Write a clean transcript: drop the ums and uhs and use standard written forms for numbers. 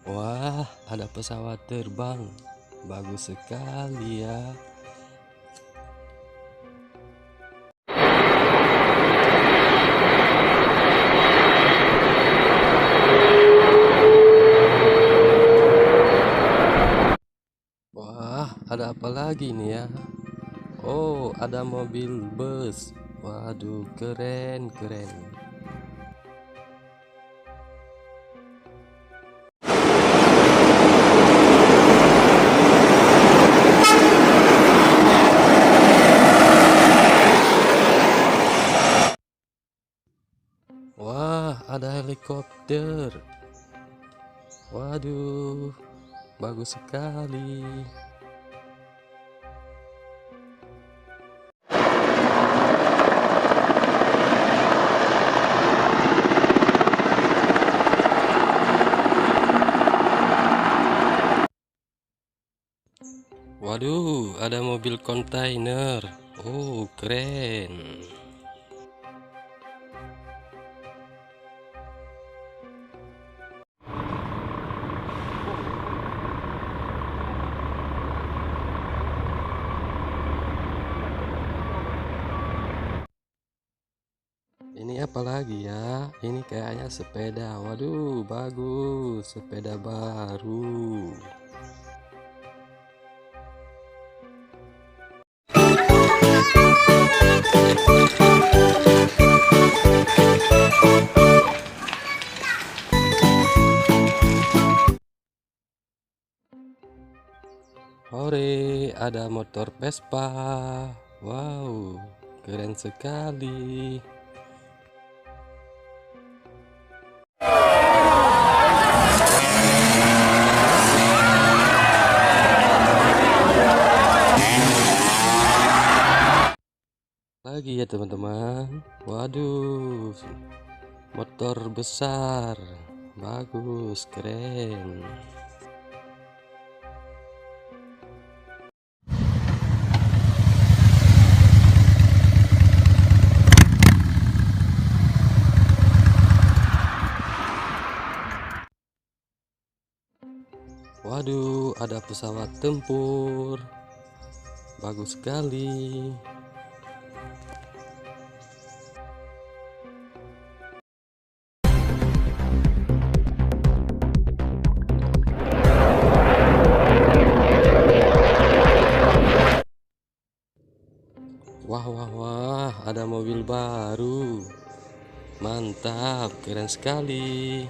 Wah, ada pesawat terbang. Bagus sekali ya. Wah, ada apa lagi nih ya? Oh, ada mobil bus. Waduh, keren, keren. Wah, ada helikopter. Waduh, bagus sekali. Waduh, ada mobil kontainer. Oh, keren. Ini apa lagi ya? Ini kayaknya sepeda. Waduh, bagus. Sepeda baru. Hore, ada motor Vespa. Wow, keren sekali. Lagi ya teman-teman. Waduh, motor besar. Bagus, keren. Waduh, ada pesawat tempur. Bagus sekali. Wah, wah, wah, ada mobil baru. Mantap, keren sekali.